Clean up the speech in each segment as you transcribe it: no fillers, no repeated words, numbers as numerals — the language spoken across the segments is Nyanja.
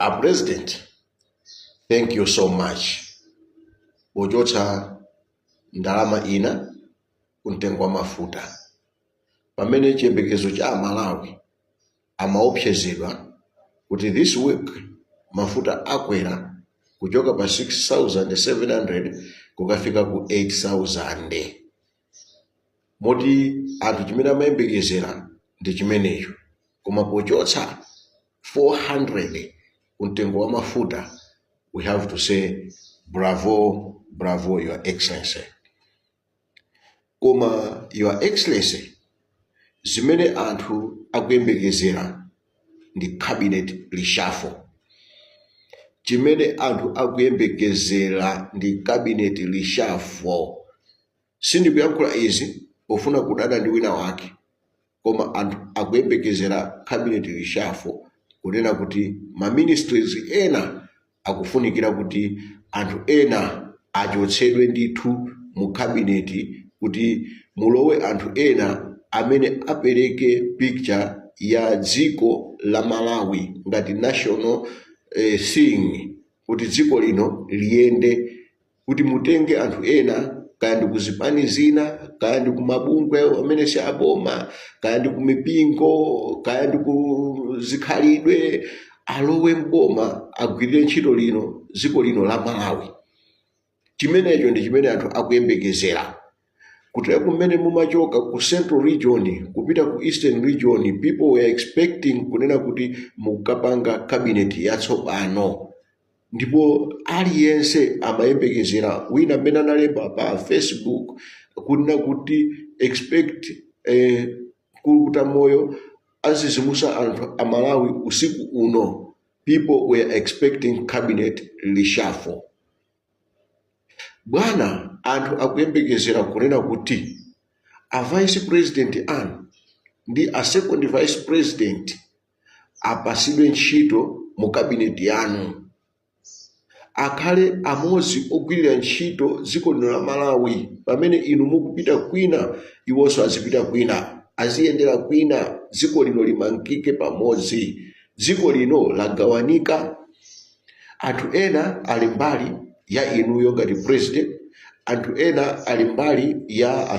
Our president, thank you so much. Bojocha ndalama ina kuntengwa mafuta. Pamene chiyembekezo cha Malawi amaopsezedwa kuti this week mafuta akwera kuchoka pa 6,700 kukafika ku 8,000. Moti anthu chimene amayembekezera ndi chimenecho. Koma pochotsa 400 kuntengo wa mafuta, we have to say bravo, bravo, Your Excellency. Koma Your Excellency, zimene anthu akuyembekezera ndi cabinet reshuffle. Chimene anthu akuyembekezera ndi cabinet reshuffle. Sindikuyankhula izi pofuna kudana ndi wina wake, koma anthu akuyembekezera cabinet reshuffle kunena kuti ma ministries ena akufunikira kuti anthu ena achotsedwe ndithu mu cabinet kuti mulowe anthu ena amene apereke picture ya dziko la Malawi ngati national thing, kuti dziko lino liyende, kuti mutenge anthu ena kaya ndi kuzipani zina, kaya ndi kumabungwe amene si aboma, kaya ndi kumipingo, kaya ndi kuzikhalidwe, alowe mboma agwirire ntchito lino dziko lino la Malawi. Chimenecho ndi chimene anthu akuyembekezera. Kuti kumene mumachoka ku Central Region kupita ku Eastern Region, people were expecting kunena kuti mukapanga cabinet yatsopano. Ndipo aliyense amayembekezera, wina amene analemba pa Facebook kunena kuti expect kukuta moyo azizimusa anthu a Malawi usiku uno. People were expecting cabinet reshuffle. Bwana, anthu akuyembekezera kunena kuti a vice president anu ndi a second vice president apasidwe ntchito mu cabinet yanu. Akhale amodzi ogwirira ntchito dziko lino la Malawi. Pamene inu mukupita kwina, iwonso azipita kwina, aziyendera kwina, dziko lino limangike pamodzi. Dziko lino lagawanika. Anthu ena ali mbali ya inuyo ngati president, anthu ena ali mbali ya a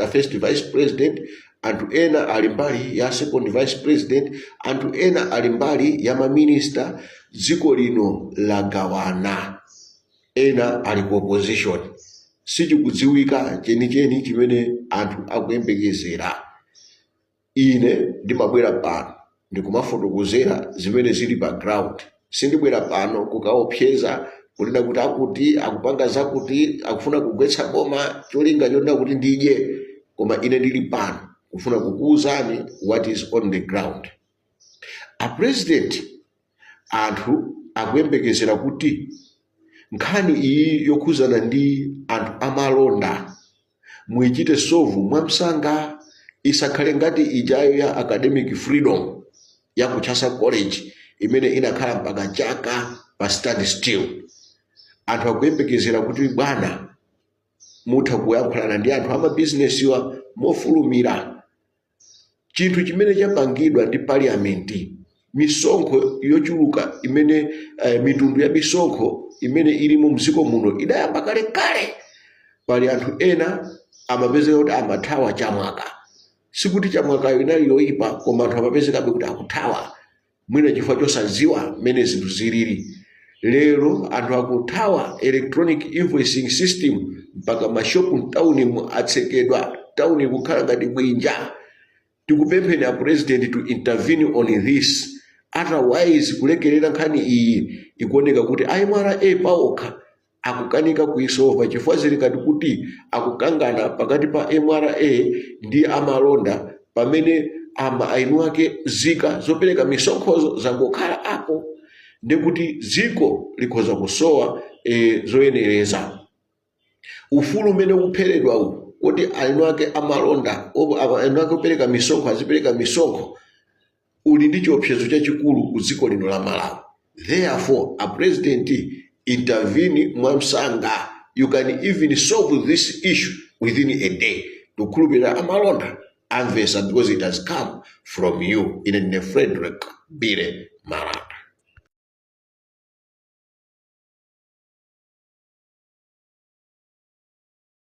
first vice president, anthu ena ali mbali ya second vice president, anthu ena ali mbali ya maminista. Dziko lino lagawana, ena ali ku opposition. Sichikudziwika chenicheni chimene anthu akuyembekezera. Ine ndimabwera pano ndikumafotokozera zimene zili pa ground. Sindibwera pano kukaopseza kunena kuti akuti akupanga zakuti akufuna kugwetsa boma cholinga chonena kuti ndidye. Koma ine ndili pano kufuna kukuwuzani what is on the ground. A president, anthu akuyembekezera kuti nkhani iyi yokhuzana ndi anthu amalonda muichite solve mwamsanga, isakhale ngati ijayo ya academic freedom ya ku Chasa College imene inakhala mpaka chaka pa stand still. Anthu akuyembekezera kuti bwana mutha kuyankhulana ndi anthu amabizinesi wa mofulumira. Chinthu chimene chapangidwa ndi parliament, misonkho yochuluka imene mitundu ya misonkho imene ilimo mdziko muno idayamba kale kale. Pali anthu ena amapezeka kuti amathawa chamwaka. Sikuti chamwakayo inali yoyipa, koma anthu amapezekabe kuti akuthawa mwina chifukwa chosadziwa mmene zinthu zilili. Lero anthu akuthawa electronic invoicing system mpaka mashopu mtauni atsekedwa, tauni kukhala ngati bwinja. Tikupempheni a president to intervene on this. Otherwise kulekerera nkhani iyi ikuoneka kuti MRA paokha akukanika kuisolva chifukwa zili kati kuti akukangana pakati pa MRA ndi amalonda, pamene ainu ake zika zopereka misonkhozo zangokhala apo. Ndekuti dziko likhoza kusowa zoyenereza. Ufulu umene ukupheredwa uwu kuti ainu ake amalonda, ainu ake opereka misonkho azipereka misonkho, uli ndi chiopsezo chachikulu ku dziko lino la Malawi. Therefore, a president intervene mwamsanga. You can even solve this issue within a day. Tukhulupirira amalonda amvesa because it has come from you in a Frederick Bire Maranda.